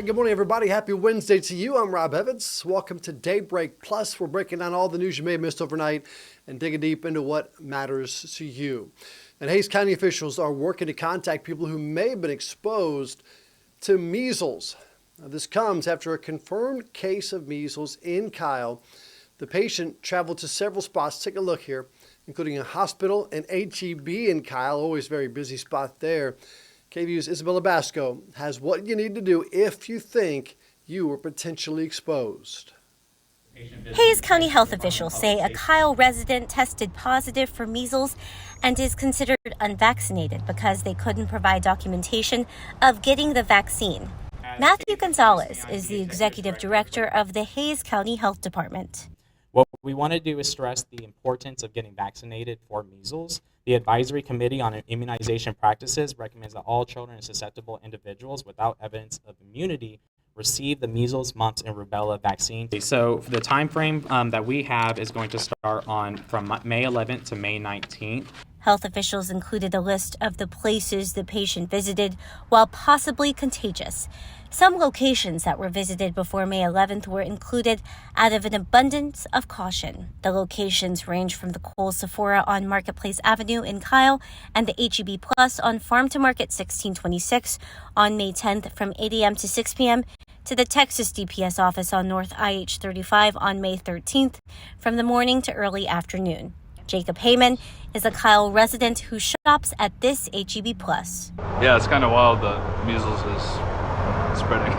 Good morning, everybody. Happy Wednesday to you. I'm Rob Evans. Welcome to Daybreak Plus. We're breaking down all the news you may have missed overnight and digging deep into what matters to you. And Hays County officials are working to contact people who may have been exposed to measles. Now, this comes after a confirmed case of measles in Kyle. The patient traveled to several spots. Take a look here, including a hospital and HEB in Kyle, always very busy spot there. KVUE's Isabella Basco has what you need to do if you think you were potentially exposed. Hays County health officials say a Kyle resident tested positive for measles and is considered unvaccinated because they couldn't provide documentation of getting the vaccine. Matthew Gonzalez is the executive director of the Hays County Health Department. What we want to do is stress the importance of getting vaccinated for measles. The Advisory Committee on Immunization Practices recommends that all children and susceptible individuals without evidence of immunity receive the measles, mumps, and rubella vaccine. So the time frame that we have is going to start from May 11th to May 19th. Health officials included a list of the places the patient visited while possibly contagious. Some locations that were visited before May 11th were included out of an abundance of caution. The locations range from the Kohl's Sephora on Marketplace Avenue in Kyle and the HEB Plus on Farm to Market 1626 on May 10th from 8 a.m. to 6 p.m. to the Texas DPS office on North IH 35 on May 13th from the morning to early afternoon. Jacob Heyman is a Kyle resident who shops at this HEB Plus. Yeah, it's kind of wild that measles is spreading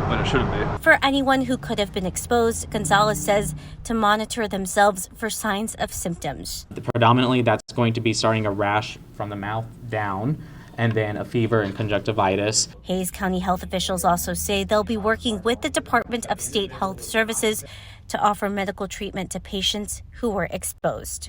when it shouldn't be. For anyone who could have been exposed, Gonzalez says to monitor themselves for signs of symptoms. Predominantly, that's going to be starting a rash from the mouth down, and then a fever and conjunctivitis. Hays County health officials also say they'll be working with the Department of State Health Services to offer medical treatment to patients who were exposed.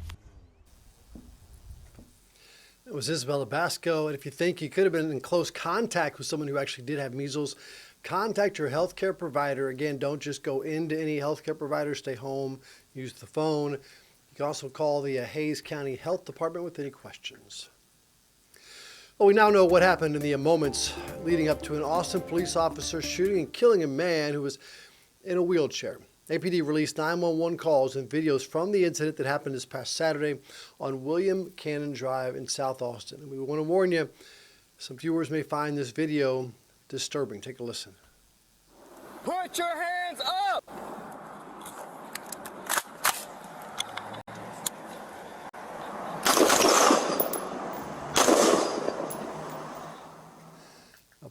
It was Isabella Basco, and if you think you could have been in close contact with someone who actually did have measles, contact your healthcare provider. Again, don't just go into any healthcare provider. Stay home. Use the phone. You can also call the Hays County Health Department with any questions. Well, we now know what happened in the moments leading up to an Austin police officer shooting and killing a man who was in a wheelchair. APD released 911 calls and videos from the incident that happened this past Saturday on William Cannon Drive in South Austin. And we want to warn you, some viewers may find this video disturbing. Take a listen. Put your hands up!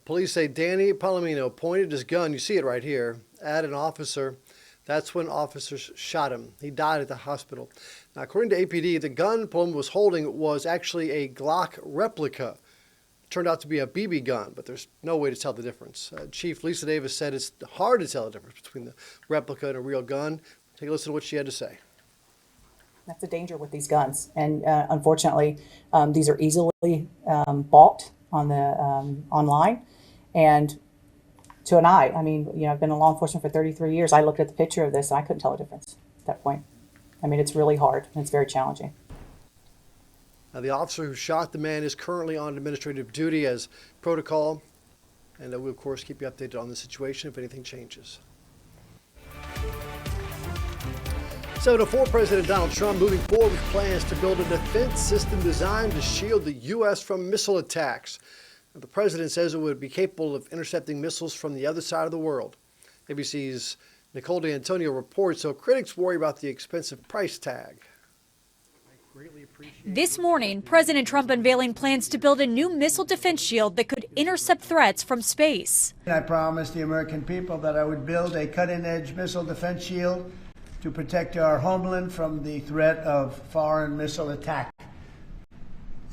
Police say Danny Palomino pointed his gun, you see it right here, at an officer. That's when officers shot him. He died at the hospital. Now, according to APD, the gun Palomino was holding was actually a Glock replica. It turned out to be a BB gun, but there's no way to tell the difference. Chief Lisa Davis said it's hard to tell the difference between the replica and a real gun. Take a listen to what she had to say. That's the danger with these guns, and unfortunately, these are easily bought on the online, and to an eye. I mean, I've been in law enforcement for 33 years. I looked at the picture of this and I couldn't tell a difference at that point. I mean, it's really hard and it's very challenging. Now, the officer who shot the man is currently on administrative duty as protocol, and we'll of course keep you updated on the situation if anything changes. 704 President Donald Trump moving forward with plans to build a defense system designed to shield the U.S. from missile attacks. The president says it would be capable of intercepting missiles from the other side of the world. ABC's Nicole D'Antonio reports, so critics worry about the expensive price tag. This morning, President Trump unveiling plans to build a new missile defense shield that could intercept threats from space. I promised the American people that I would build a cutting-edge missile defense shield to protect our homeland from the threat of foreign missile attack.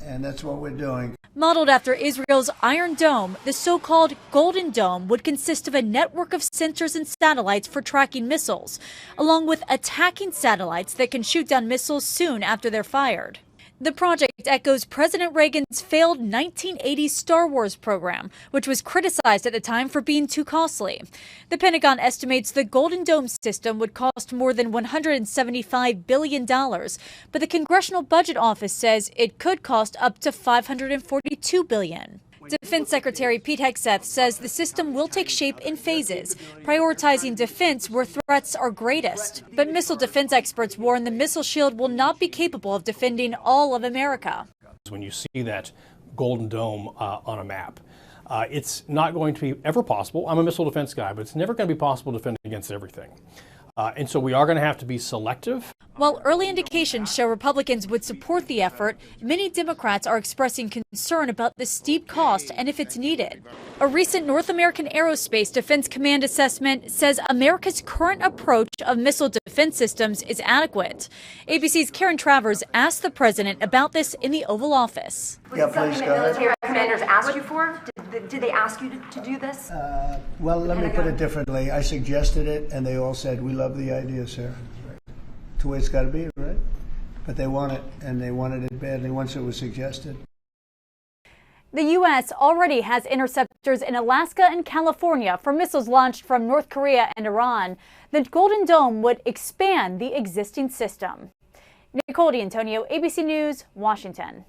And that's what we're doing. Modeled after Israel's Iron Dome, the so-called Golden Dome would consist of a network of sensors and satellites for tracking missiles, along with attacking satellites that can shoot down missiles soon after they're fired. The project echoes President Reagan's failed 1980s Star Wars program, which was criticized at the time for being too costly. The Pentagon estimates the Golden Dome system would cost more than $175 billion, but the Congressional Budget Office says it could cost up to $542 billion. Defense Secretary Pete Hegseth says the system will take shape in phases, prioritizing defense where threats are greatest. But missile defense experts warn the missile shield will not be capable of defending all of America. When you see that Golden Dome on a map, it's not going to be ever possible. I'm a missile defense guy, but it's never going to be possible to defend against everything. And so we are going to have to be selective. While early indications show Republicans would support the effort, many Democrats are expressing concern about the steep cost and if it's needed. A recent North American Aerospace Defense Command assessment says America's current approach of missile defense systems is adequate. ABC's Karen Travers asked the president about this in the Oval Office. Yeah, please go ahead. Military commanders asked you for? Did they ask you to do this? Well, let me put it differently. I suggested it, and they all said, we love the idea, sir. It's the way it's got to be, right? But they want it, and they wanted it badly once it was suggested. The U.S. already has interceptors in Alaska and California for missiles launched from North Korea and Iran. The Golden Dome would expand the existing system. Nicole D'Antonio, ABC News, Washington.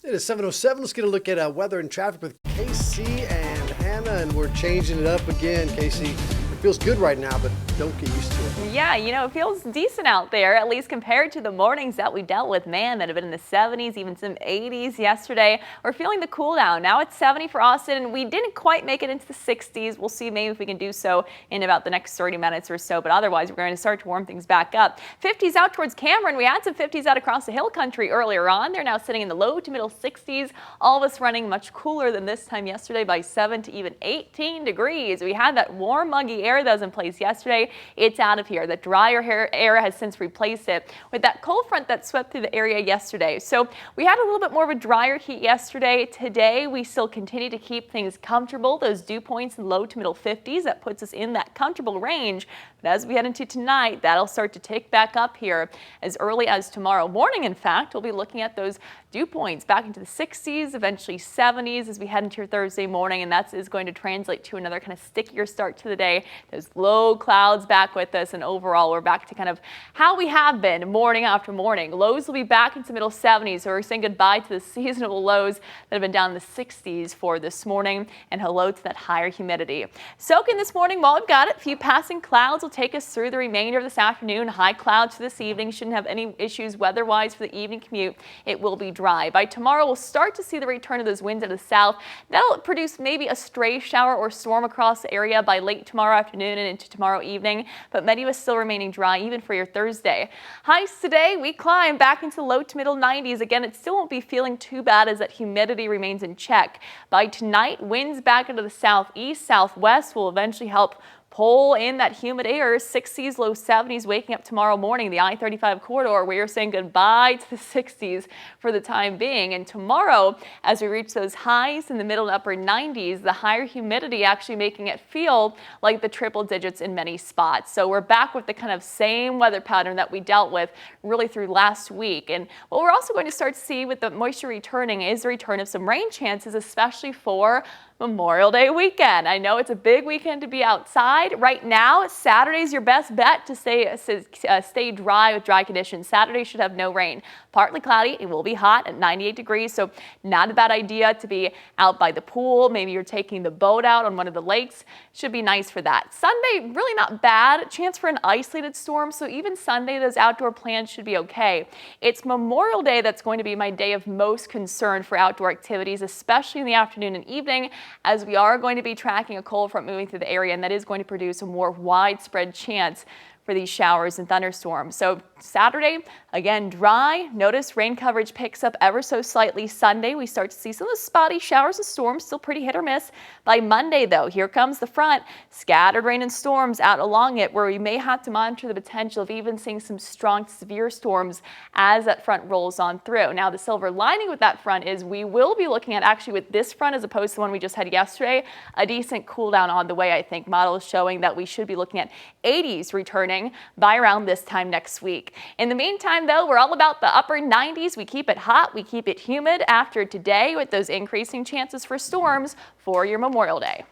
It is 7:07. Let's get a look at weather and traffic with Casey and Hannah, and we're changing it up again. Casey, it feels good right now, but don't get used to it. Yeah, you know, it feels decent out there, at least compared to the mornings that we dealt with. Man, that have been in the 70s, even some 80s yesterday. We're feeling the cool down. Now it's 70 for Austin, and we didn't quite make it into the 60s. We'll see maybe if we can do so in about the next 30 minutes or so, but otherwise we're going to start to warm things back up. 50s out towards Cameron. We had some 50s out across the hill country earlier on. They're now sitting in the low to middle 60s. All of us running much cooler than this time yesterday by 7 to even 18 degrees. We had that warm, muggy air that was in place yesterday. It's out of here. The drier air has since replaced it with that cold front that swept through the area yesterday. So we had a little bit more of a drier heat yesterday. Today, we still continue to keep things comfortable. Those dew points in low to middle 50s, that puts us in that comfortable range. But as we head into tonight, that'll start to tick back up here as early as tomorrow morning. In fact, we'll be looking at those dew points back into the 60s, eventually 70s as we head into your Thursday morning, and that is going to translate to another kind of stickier start to the day. Those low clouds back with us, and overall we're back to kind of how we have been morning after morning. Lows will be back into middle 70s, so we're saying goodbye to the seasonal lows that have been down in the 60s for this morning, and hello to that higher humidity. Soaking this morning while we've got it. A few passing clouds will take us through the remainder of this afternoon. High clouds for this evening. Shouldn't have any issues weather-wise for the evening commute. It will be dry. By tomorrow, we'll start to see the return of those winds out of the south. That'll produce maybe a stray shower or storm across the area by late tomorrow afternoon and into tomorrow evening, but many of us still remaining dry even for your Thursday. Highs today, we climb back into low to middle 90s. Again, it still won't be feeling too bad as that humidity remains in check. By tonight, winds back into the southeast, southwest will eventually help pull in that humid air. 60s, low 70s waking up tomorrow morning. The I-35 corridor, we are saying goodbye to the 60s for the time being. And tomorrow, as we reach those highs in the middle and upper 90s, the higher humidity actually making it feel like the triple digits in many spots. So we're back with the kind of same weather pattern that we dealt with really through last week. And what we're also going to start to see with the moisture returning is the return of some rain chances, especially for Memorial Day weekend. I know it's a big weekend to be outside. Right now, Saturday's your best bet to stay dry with dry conditions. Saturday should have no rain. Partly cloudy. It will be hot at 98 degrees, so not a bad idea to be out by the pool. Maybe you're taking the boat out on one of the lakes. Should be nice for that. Sunday, really not bad. Chance for an isolated storm, so even Sunday, those outdoor plans should be okay. It's Memorial Day that's going to be my day of most concern for outdoor activities, especially in the afternoon and evening, as we are going to be tracking a cold front moving through the area, and that is going to produce a more widespread chance for these showers and thunderstorms. So Saturday, again, dry. Notice rain coverage picks up ever so slightly. Sunday, we start to see some of the spotty showers and storms, still pretty hit or miss. By Monday, though, here comes the front. Scattered rain and storms out along it, where we may have to monitor the potential of even seeing some strong, severe storms as that front rolls on through. Now, the silver lining with that front is we will be looking at, actually with this front as opposed to the one we just had yesterday, a decent cool down on the way, I think. Models showing that we should be looking at 80s returning by around this time next week. In the meantime, though, we're all about the upper 90s. We keep it hot, we keep it humid after today with those increasing chances for storms for your Memorial Day.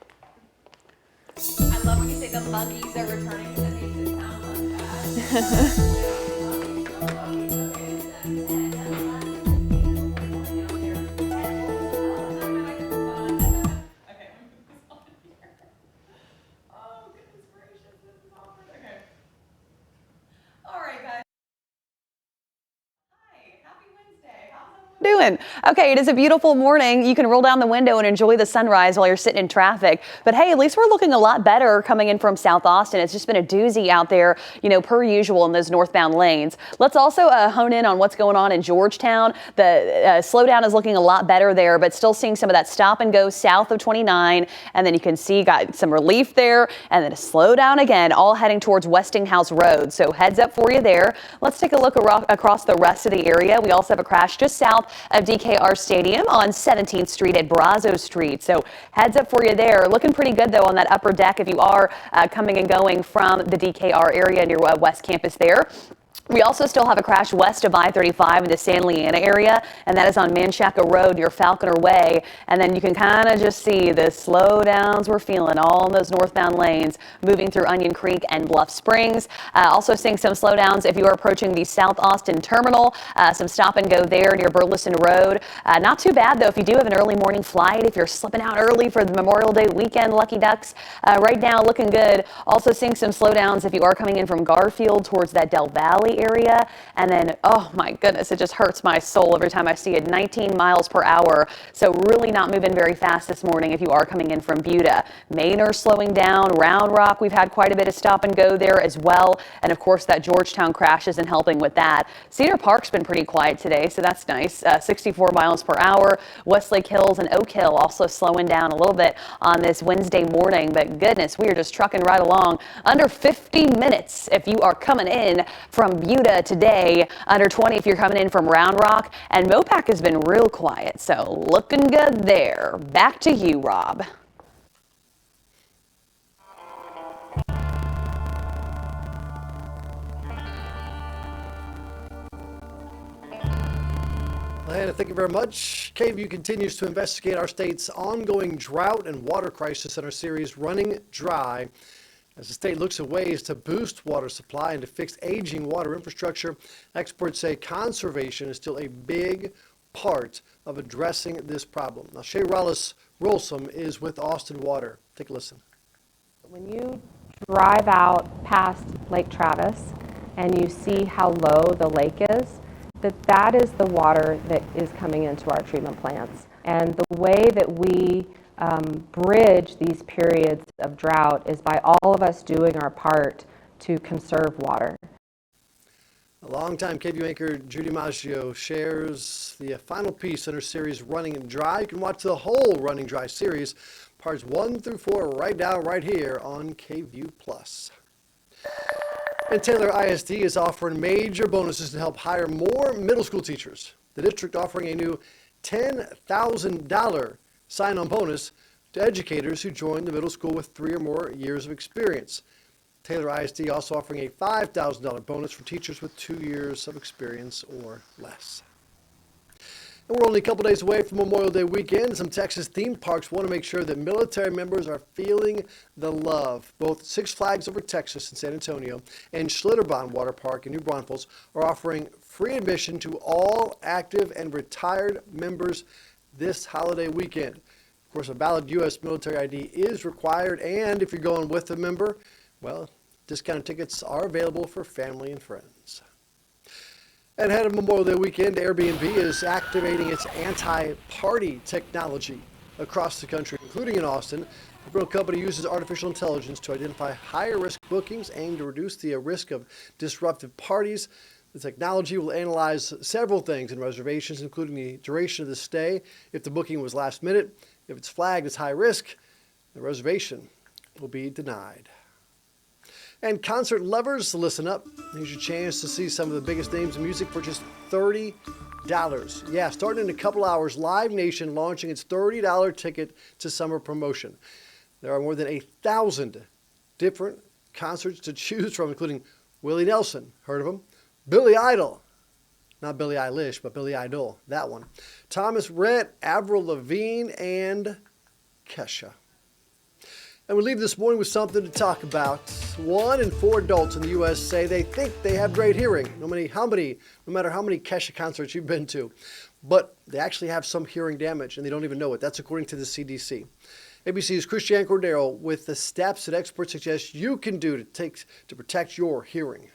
I love when you say the buggies are returning. That makes it sound like that. doing? Okay, it is a beautiful morning. You can roll down the window and enjoy the sunrise while you're sitting in traffic. But hey, at least we're looking a lot better coming in from South Austin. It's just been a doozy out there, per usual in those northbound lanes. Let's also hone in on what's going on in Georgetown. The slowdown is looking a lot better there, but still seeing some of that stop and go south of 29. And then you can see got some relief there and then a slowdown again, all heading towards Westinghouse Road. So heads up for you there. Let's take a look across the rest of the area. We also have a crash just south of DKR Stadium on 17th Street at Brazo Street. So heads up for you there. Looking pretty good though on that upper deck if you are coming and going from the DKR area near West Campus there. We also still have a crash west of I-35 in the San Leandro area, and that is on Manchaca Road near Falconer Way. And then you can kind of just see the slowdowns we're feeling all in those northbound lanes moving through Onion Creek and Bluff Springs. Also seeing some slowdowns if you are approaching the South Austin Terminal, some stop and go there near Burleson Road. Not too bad though if you do have an early morning flight, if you're slipping out early for the Memorial Day weekend, Lucky Ducks. Right now looking good. Also seeing some slowdowns if you are coming in from Garfield towards that Del Valley area. And then, oh my goodness, it just hurts my soul every time I see it, 19 miles per hour. So really not moving very fast this morning if you are coming in from Buda. Manor slowing down, Round Rock, we've had quite a bit of stop and go there as well. And of course that Georgetown crash isn't helping with that. Cedar Park's been pretty quiet today, so that's nice. 64 miles per hour. Westlake Hills and Oak Hill also slowing down a little bit on this Wednesday morning. But goodness, we are just trucking right along. Under 50 minutes if you are coming in from Buda today, under 20 if you're coming in from Round Rock, and Mopac has been real quiet, so looking good there. Back to you, Rob. Diana, thank you very much. KVUE continues to investigate our state's ongoing drought and water crisis in our series Running Dry. As the state looks at ways to boost water supply and to fix aging water infrastructure, experts say conservation is still a big part of addressing this problem. Now, Shay Rolsom is with Austin Water. Take a listen. When you drive out past Lake Travis and you see how low the lake is, that is the water that is coming into our treatment plants. And the way that we bridge these periods of drought is by all of us doing our part to conserve water. A longtime KVUE anchor Judy Maggio shares the final piece in her series Running Dry. You can watch the whole Running Dry series, parts 1 through 4, right now, right here on KVUE+. And Taylor ISD is offering major bonuses to help hire more middle school teachers. The district offering a new $10,000 sign-on bonus to educators who join the middle school with 3 or more years of experience. Taylor ISD also offering a $5,000 bonus for teachers with 2 years of experience or less. And we're only a couple days away from Memorial Day weekend. Some Texas theme parks want to make sure that military members are feeling the love. Both Six Flags Over Texas in San Antonio and Schlitterbahn Water Park in New Braunfels are offering free admission to all active and retired members this holiday weekend. Of course, a valid U.S. military ID is required, and if you're going with a member, well, discounted tickets are available for family and friends. And ahead of Memorial Day weekend, Airbnb is activating its anti-party technology across the country, including in Austin. The Grill company uses artificial intelligence to identify higher-risk bookings aimed to reduce the risk of disruptive parties. The technology will analyze several things in reservations, including the duration of the stay, if the booking was last minute, if it's flagged as high risk, the reservation will be denied. And concert lovers, listen up. Here's your chance to see some of the biggest names in music for just $30. Yeah, starting in a couple hours, Live Nation launching its $30 ticket to summer promotion. There are more than 1,000 different concerts to choose from, including Willie Nelson, heard of him? Billy Idol, not Billie Eilish, but Billy Idol, that one. Thomas Rhett, Avril Lavigne, and Kesha. And we leave this morning with something to talk about. 1 in 4 adults in the U.S. say they think they have great hearing, no matter how many Kesha concerts you've been to. But they actually have some hearing damage, and they don't even know it. That's according to the CDC. ABC's Christiane Cordero with the steps that experts suggest you can do to protect your hearing.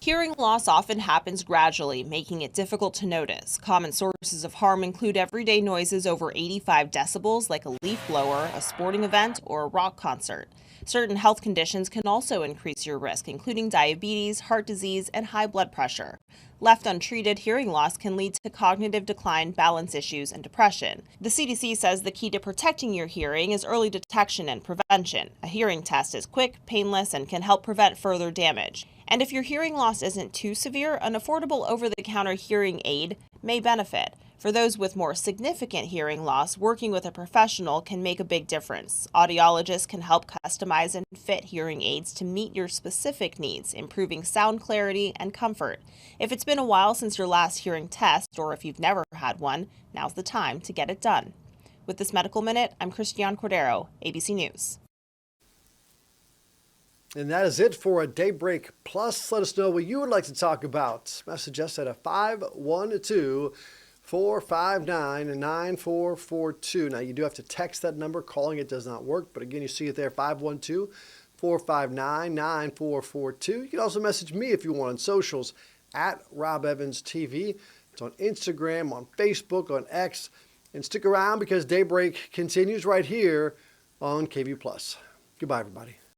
Hearing loss often happens gradually, making it difficult to notice. Common sources of harm include everyday noises over 85 decibels, like a leaf blower, a sporting event, or a rock concert. Certain health conditions can also increase your risk, including diabetes, heart disease, and high blood pressure. Left untreated, hearing loss can lead to cognitive decline, balance issues, and depression. The CDC says the key to protecting your hearing is early detection and prevention. A hearing test is quick, painless, and can help prevent further damage. And if your hearing loss isn't too severe, an affordable over-the-counter hearing aid may benefit. For those with more significant hearing loss, working with a professional can make a big difference. Audiologists can help customize and fit hearing aids to meet your specific needs, improving sound clarity and comfort. If it's been a while since your last hearing test, or if you've never had one, now's the time to get it done. With this Medical Minute, I'm Christiane Cordero, ABC News. And that is it for a Daybreak Plus. Let us know what you would like to talk about. Message us at a 512-459-9442. Now, you do have to text that number. Calling it does not work. But again, you see it there, 512-459-9442. You can also message me if you want on socials at Rob Evans TV. It's on Instagram, on Facebook, on X. And stick around because Daybreak continues right here on KVUE Plus. Goodbye, everybody.